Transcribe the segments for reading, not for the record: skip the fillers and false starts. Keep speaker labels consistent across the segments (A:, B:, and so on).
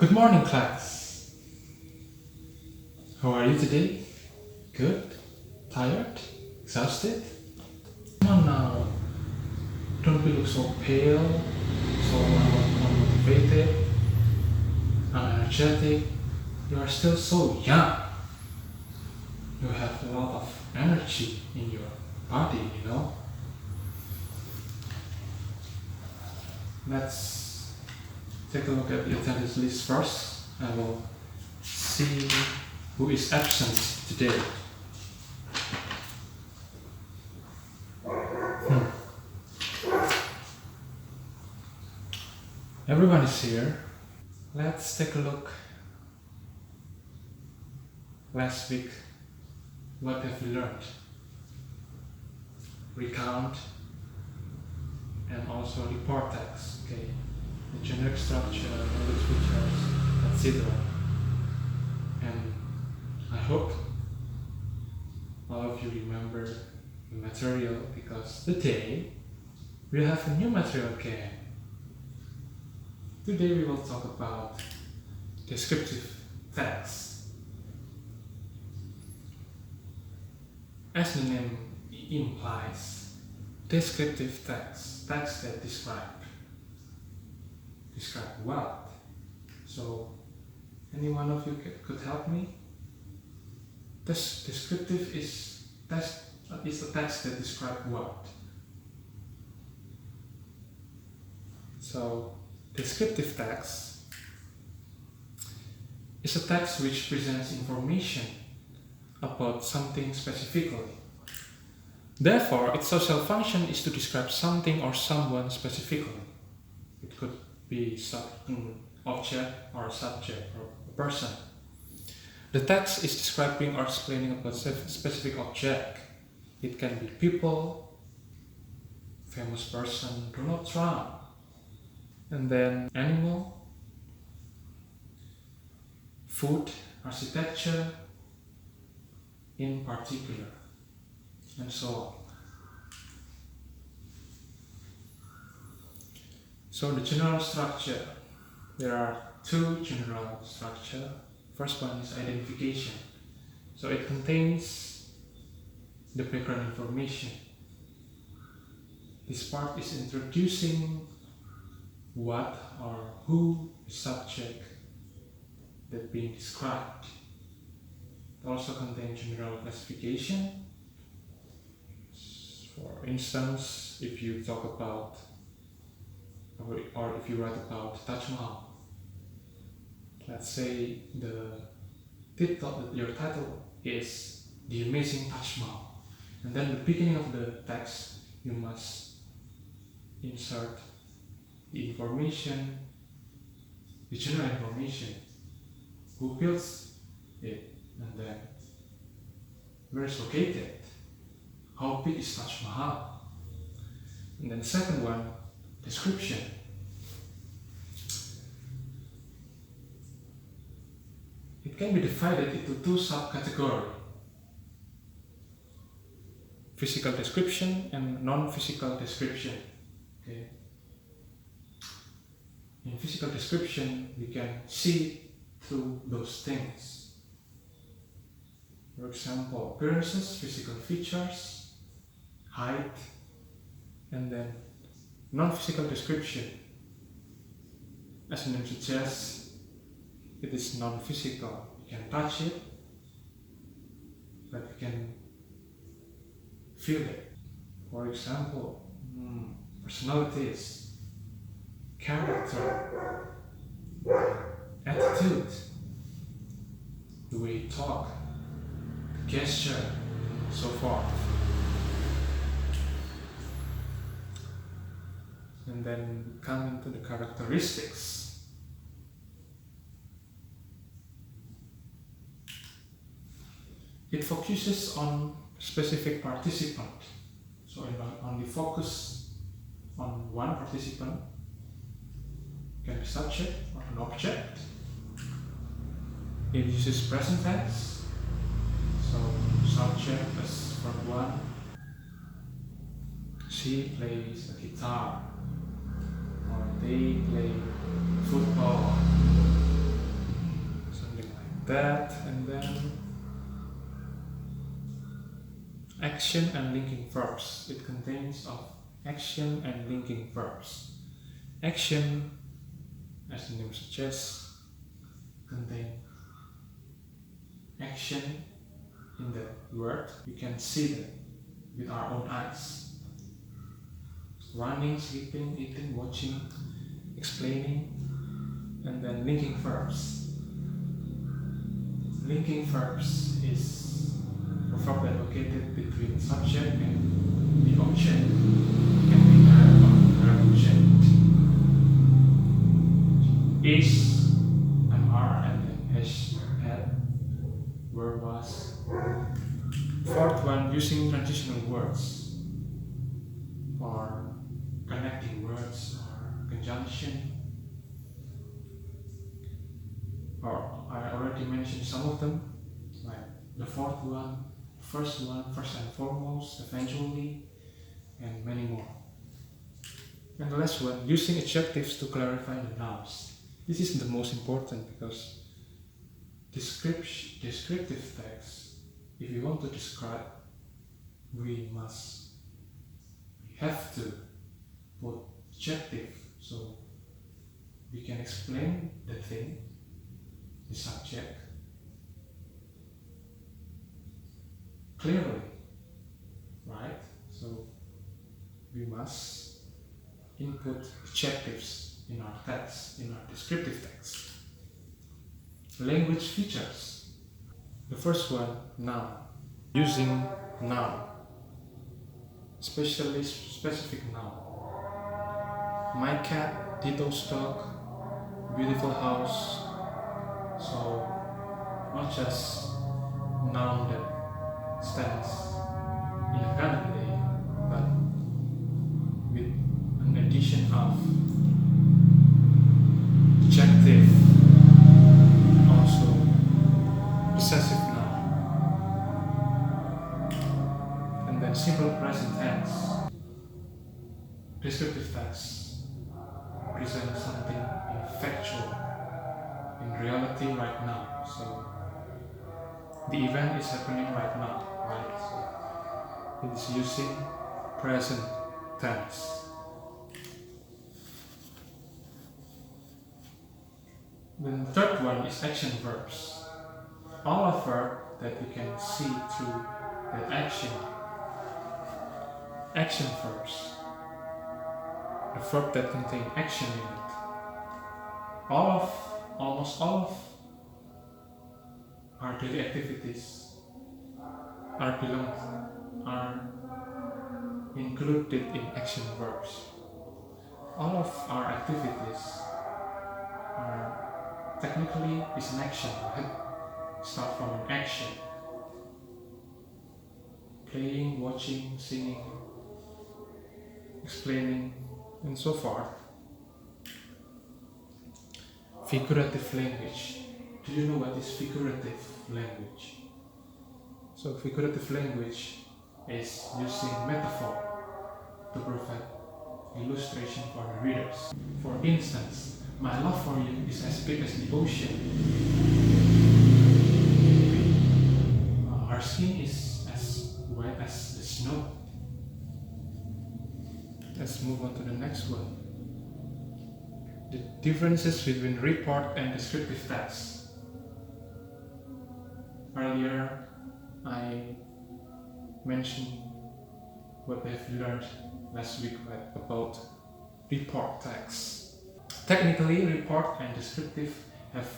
A: Good morning, class. How are you today? Good? Tired? Exhausted? Come on now. Don't be look so pale, so unmotivated, unenergetic. You are still so young. You have a lot of energy in your body. Let's take a look at the attendance list first. I will see who is absent today. Everyone is here. Let's take a look. Last week, what have we learned? Recount and also report text. Okay, the generic structure, knowledge features, etc. And I hope all of you remember the material, because today we have a new material again. Today we will talk about descriptive text. As the name implies, descriptive text that describe what? So, any one of you could help me? Descriptive is a text that describe what? So, descriptive text is a text which presents information about something specifically. Therefore, its social function is to describe something or someone specifically. It could be an object or a subject or a person. The text is describing or explaining about a specific object. It can be people, famous person, Donald Trump, and then animal, food, architecture in particular, and so on. So the general structure, there are two general structure. First one is identification. So it contains the background information. This part is introducing what or who the subject that being described. It also contains general classification. For instance, if you talk about or if you write about Taj Mahal, let's say your title is The Amazing Taj Mahal, and then the beginning of the text you must insert the information, the general information, who builds it, and then where it's located, how big is Taj Mahal, and then the second one, description. It can be divided into two subcategories: physical description and non-physical description. Okay. In physical description, we can see through those things. For example, appearances, physical features, height, and then non-physical description. As the name suggests, it is non-physical. You can touch it, but you can feel it. For example, personalities, character, attitude, the way you talk, gesture, and so forth. And then come into the characteristics. It focuses on specific participant. So it only focus on one participant. It can be subject or an object. It uses present tense. So subject as verb 1. She plays a guitar, or they play football. that, and then action and linking verbs. It contains of action and linking verbs. Action, as the name suggests, contain action in the word. We can see that with our own eyes. Running, sleeping, eating, watching, explaining, and then linking verbs. Linking verbs is a verb that located between subject and the object. It can be verb or verb object. Is, are, and then has, had, were, was. Fourth one, using transitional words for connecting words or conjunction. Or I already mentioned some of them, like the fourth one, first and foremost, eventually, and many more. And the last one, using adjectives to clarify the nouns. This is the most important because descriptive text, if you want to describe, we have to put adjective so we can explain the thing, the subject, clearly, right? So we must input adjectives in our text, in our descriptive text. Language features. The first one, noun. Using noun, especially specific noun. My cat, Tito's dog, beautiful house. So not just noun that stands in a garden day, but with an addition of adjective, also possessive noun, and then simple present tense. Descriptive text presents something in factual, in reality right now. So the event is happening right now, right? So it is using present tense. Then the third one is action verbs. All of verb that you can see through that action. Action verbs. The verb that contain action in it. Almost all of our daily activities are included in action verbs. All of our activities are technically is an action, right? Start from an action. Playing, watching, singing, explaining, and so forth. Figurative language. Do you know what is figurative language? So figurative language is using metaphor to provide illustration for the readers. For instance, my love for you is as big as the ocean. Our skin is as white as the snow. Let's move on to the next one. The differences between report and descriptive text. Earlier, I mentioned what we've learned last week about report text. Technically, report and descriptive have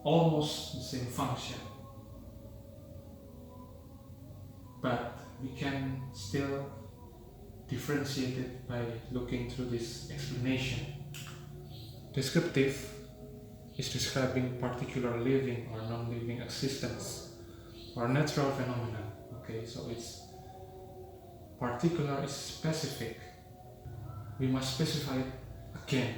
A: almost the same function, but we can still differentiate it by looking through this explanation. Descriptive is describing particular living or non-living existence or natural phenomena. Okay, so it's particular is specific. We must specify it again.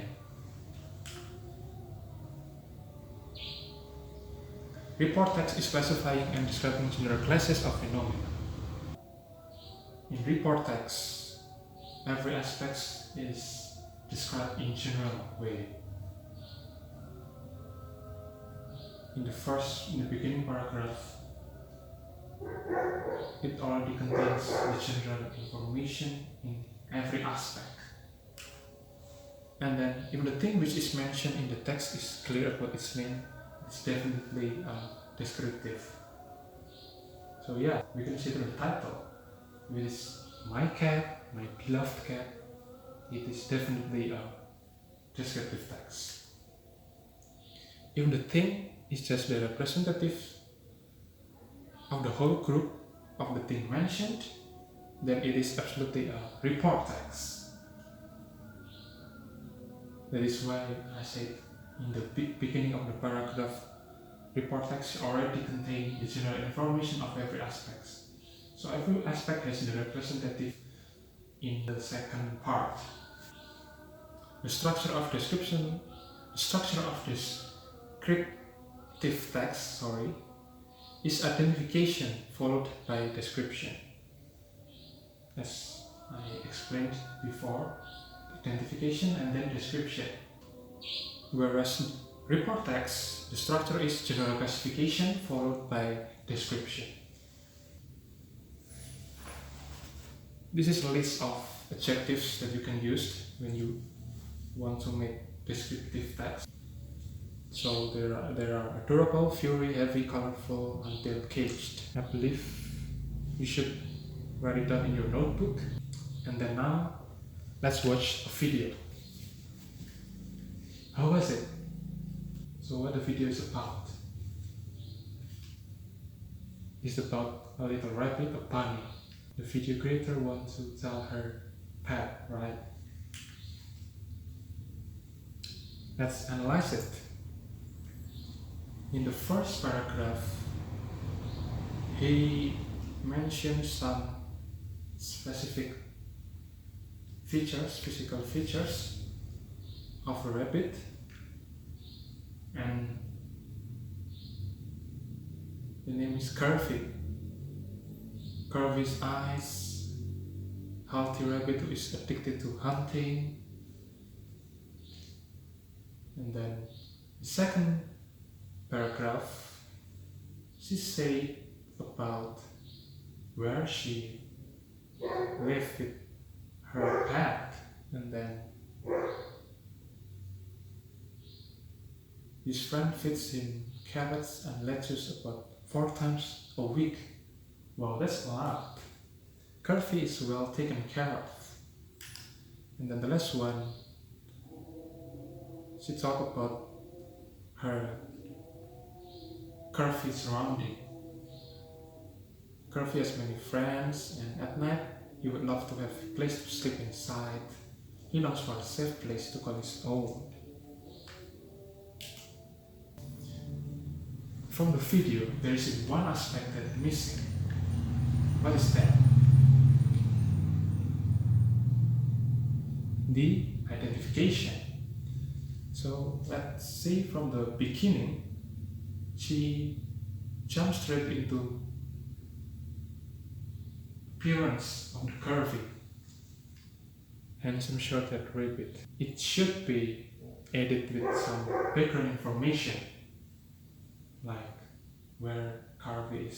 A: Report text is specifying and describing general classes of phenomena. In report text, every aspect is described in general way. in the beginning paragraph, it already contains the general information in every aspect. And then if the thing which is mentioned in the text is clear about its meaning, it's definitely descriptive. So yeah, we can see through the title, which is My Cat, My Beloved Cat. It is definitely a descriptive text. If the thing is just the representative of the whole group of the thing mentioned, then it is absolutely a report text. That is why I said in the beginning of the paragraph, report text already contain the general information of every aspect. So every aspect has the representative in the second part. The structure of this descriptive text, is identification followed by description. As I explained before, identification and then description. Whereas report text, the structure is general classification followed by description. This is a list of adjectives that you can use when you want to make descriptive text. So there are adorable, fury, heavy, colorful, until caged. I believe you should write it down in your notebook. And then now, let's watch a video. How was it? So what the video is about? It's about a little rabbit, a bunny. The video creator wants to tell her pet, right? Let's analyze it. In the first paragraph, he mentions some specific features, physical features of a rabbit, and the name is Curvy. Curvy's eyes, healthy rabbit who is addicted to hunting. And then the second paragraph, she said about where she lived with her pet, and then his friend feeds him carrots and lettuce about 4 times a week. Wow, that's a lot. Curvy is well taken care of. And then the last one, she talked about her Curvy surrounding. Curvy has many friends, and at night he would love to have a place to sleep inside. He longs for a safe place to call his own. From the video, there is one aspect that is missing. What is that? The identification. So let's say from the beginning, she jumps straight into appearance of the Curvy, handsome short-haired rabbit. It should be added with some background information, like where Curvy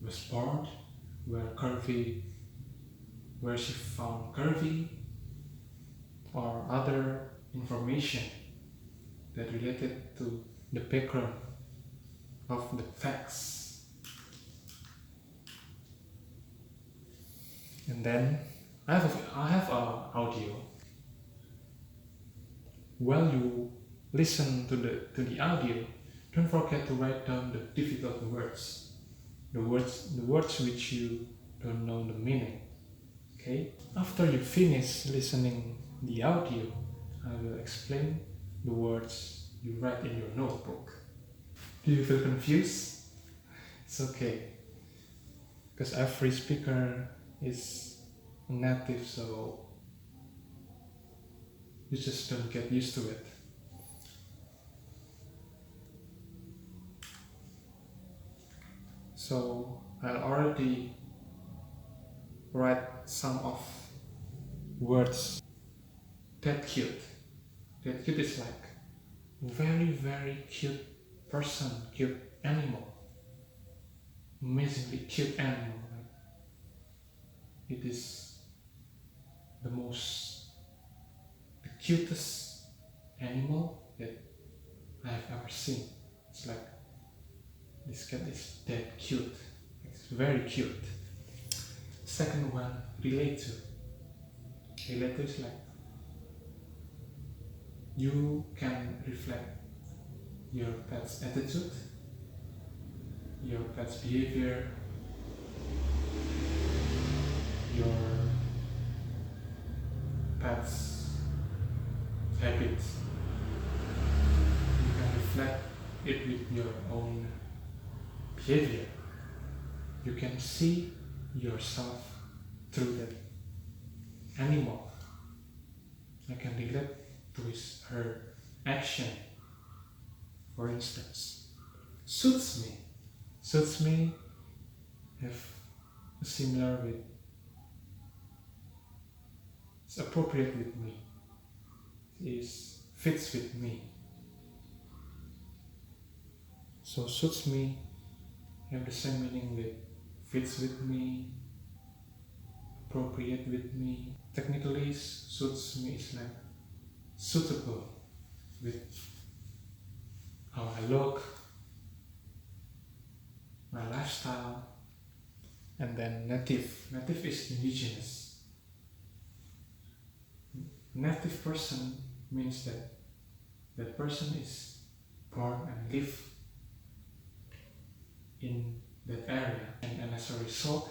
A: was born, where she found Curvy, or other information that related to the background of the facts. And then I have a audio. While you listen to the audio, don't forget to write down the difficult words, the words which you don't know the meaning. Okay? After you finish listening the audio, I will explain the words you write in your notebook. Do you feel confused? It's okay, because every speaker is native, so you just don't get used to it. So I'll already write some of words. That cute. That cute is like very, very cute person, cute animal, amazingly cute animal. It is the cutest animal that I have ever seen. It's like, this cat is that cute. It's very cute. Second one, relate to. Relate to is like, you can reflect your pet's attitude, your pet's behavior, your pet's habits. You can reflect it with your own behavior. You can see yourself through that animal. I can relate to her action. For instance, suits me have a similar with, it's appropriate with me, fits with me. So suits me have the same meaning with fits with me, appropriate with me. Technically, suits me is like suitable with how I look, my lifestyle. And then native. Native is indigenous. Native person means that that person is born and live in that area, and as a result,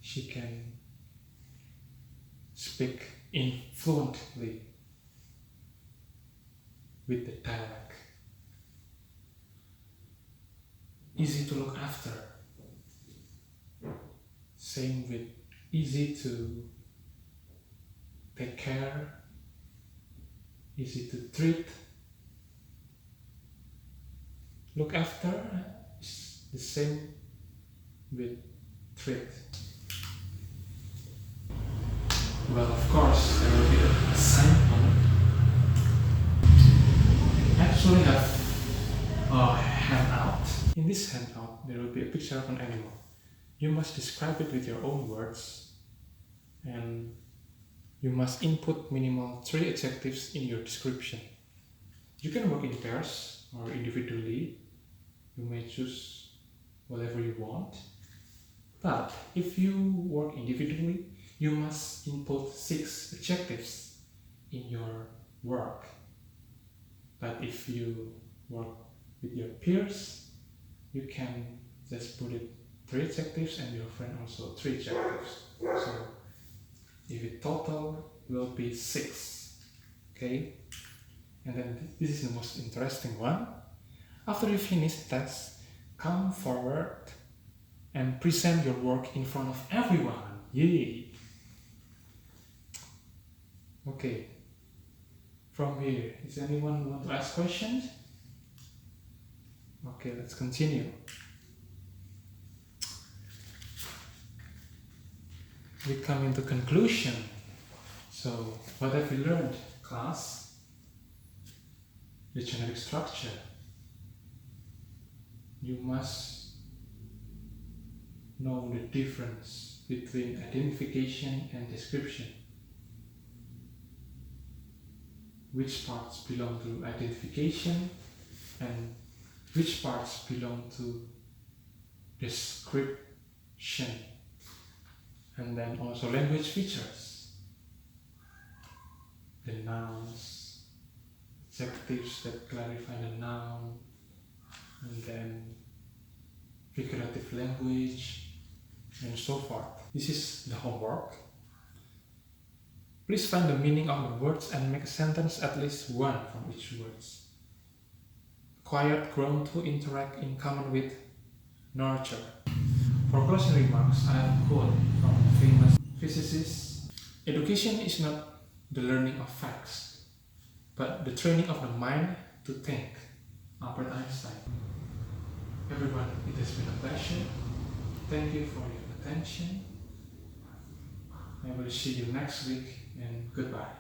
A: she can speak fluently with the dialect. Easy to look after. Same with easy to take care, easy to treat. Look after is the same with treat. Well, of course, there will be a sample. I actually have a handout. In this handout, there will be a picture of an animal. You must describe it with your own words, and you must input minimal 3 adjectives in your description. You can work in pairs or individually. You may choose whatever you want. But if you work individually, you must input 6 adjectives in your work. But if you work with your peers, you can just put it 3 adjectives and your friend also 3 adjectives. So if it total will be 6. Okay? And then this is the most interesting one. After you finish the test, come forward and present your work in front of everyone. Yay! Okay. From here, is anyone want to ask questions? Okay, let's continue. We come into conclusion. So, what have we learned, class? The generic structure. You must know the difference between identification and description. Which parts belong to identification and which parts belong to description. And then also language features. The nouns, adjectives that clarify the noun, and then figurative language, and so forth. This is the homework. Please find the meaning of the words and make a sentence at least one from each words. Quiet grown to interact in common with nurture. For closing remarks, I have a quote from a famous physicist. Education is not the learning of facts, but the training of the mind to think. Albert Einstein. Everyone, it has been a pleasure. Thank you for your attention. I will see you next week, and goodbye.